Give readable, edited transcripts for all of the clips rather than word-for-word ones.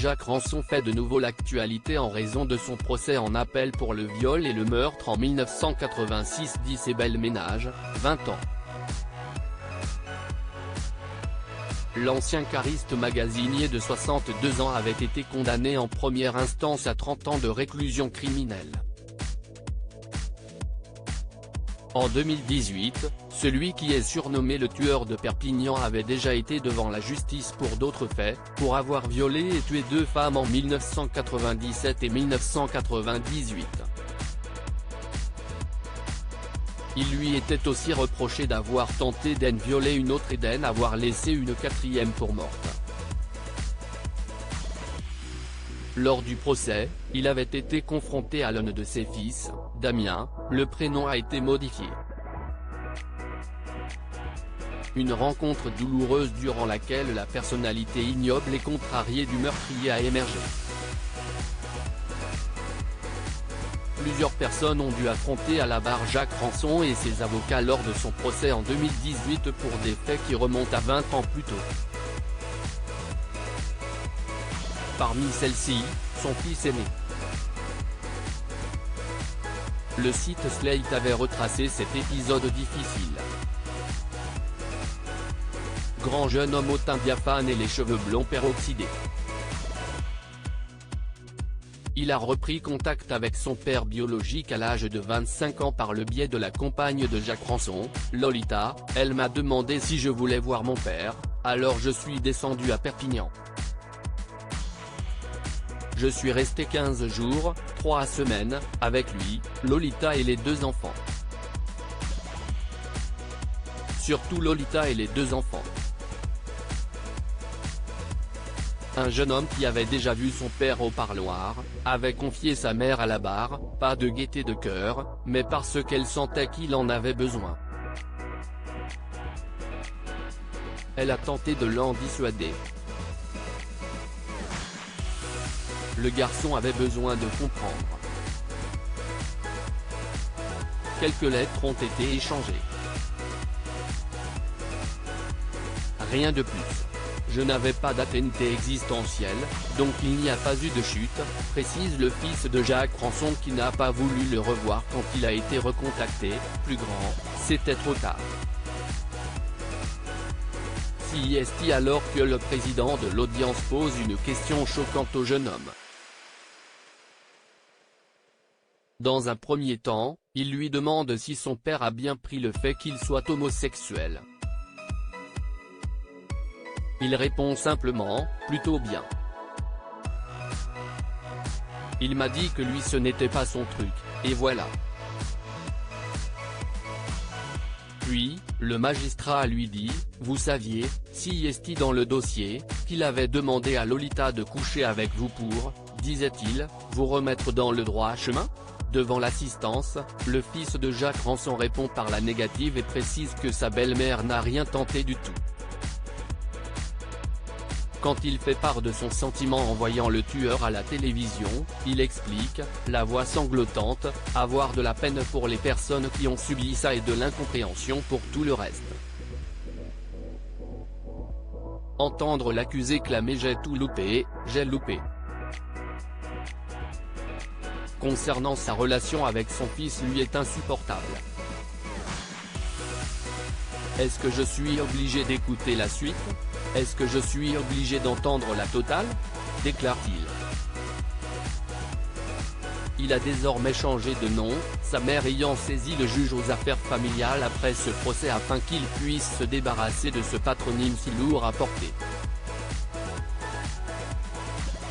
Jacques Ranson fait de nouveau l'actualité en raison de son procès en appel pour le viol et le meurtre en 1986 d'Isabelle Ménage, 20 ans. L'ancien cariste magasinier de 62 ans avait été condamné en première instance à 30 ans de réclusion criminelle. En 2018, celui qui est surnommé le tueur de Perpignan avait déjà été devant la justice pour d'autres faits, pour avoir violé et tué 2 femmes en 1997 et 1998. Il lui était aussi reproché d'avoir tenté d'en violer une autre et d'en avoir laissé une 4e pour morte. Lors du procès, il avait été confronté à l'un de ses fils, Damien, le prénom a été modifié. Une rencontre douloureuse durant laquelle la personnalité ignoble et contrariée du meurtrier a émergé. Plusieurs personnes ont dû affronter à la barre Jacques Ranson et ses avocats lors de son procès en 2018 pour des faits qui remontent à 20 ans plus tôt. Parmi celles-ci, son fils aîné. Le site Slate avait retracé cet épisode difficile. Grand jeune homme au teint diaphane et les cheveux blonds peroxydés. Il a repris contact avec son père biologique à l'âge de 25 ans par le biais de la compagne de Jacques Ranson, Lolita. Elle m'a demandé si je voulais voir mon père, alors je suis descendu à Perpignan. Je suis resté 15 jours, 3 semaines, avec lui, Lolita et les 2 enfants. Surtout Lolita et les 2 enfants. Un jeune homme qui avait déjà vu son père au parloir, avait confié sa mère à la barre, pas de gaieté de cœur, mais parce qu'elle sentait qu'il en avait besoin. Elle a tenté de l'en dissuader. Le garçon avait besoin de comprendre. Quelques lettres ont été échangées. Rien de plus. Je n'avais pas d'atteinte existentielle, donc il n'y a pas eu de chute, précise le fils de Jacques Ranson qui n'a pas voulu le revoir quand il a été recontacté. Plus grand, c'était trop tard. CIST alors que le président de l'audience pose une question choquante au jeune homme. Dans un premier temps, il lui demande si son père a bien pris le fait qu'il soit homosexuel. Il répond simplement, plutôt bien. Il m'a dit que lui ce n'était pas son truc, et voilà. Puis, le magistrat lui dit, vous saviez, CIST dans le dossier, qu'il avait demandé à Lolita de coucher avec vous pour, disait-il, vous remettre dans le droit chemin ? Devant l'assistance, le fils de Jacques Ranson répond par la négative et précise que sa belle-mère n'a rien tenté du tout. Quand il fait part de son sentiment en voyant le tueur à la télévision, il explique, la voix sanglotante, avoir de la peine pour les personnes qui ont subi ça et de l'incompréhension pour tout le reste. Entendre l'accusé clamer j'ai tout loupé, j'ai loupé. Concernant sa relation avec son fils lui est insupportable. Est-ce que je suis obligé d'écouter la suite ? Est-ce que je suis obligé d'entendre la totale ? Déclare-t-il. Il a désormais changé de nom, sa mère ayant saisi le juge aux affaires familiales après ce procès afin qu'il puisse se débarrasser de ce patronyme si lourd à porter.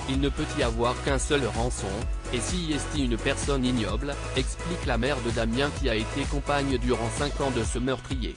Il ne peut y avoir qu'un seul Ranson, et CIST une personne ignoble, explique la mère de Damien qui a été compagne durant 5 ans de ce meurtrier.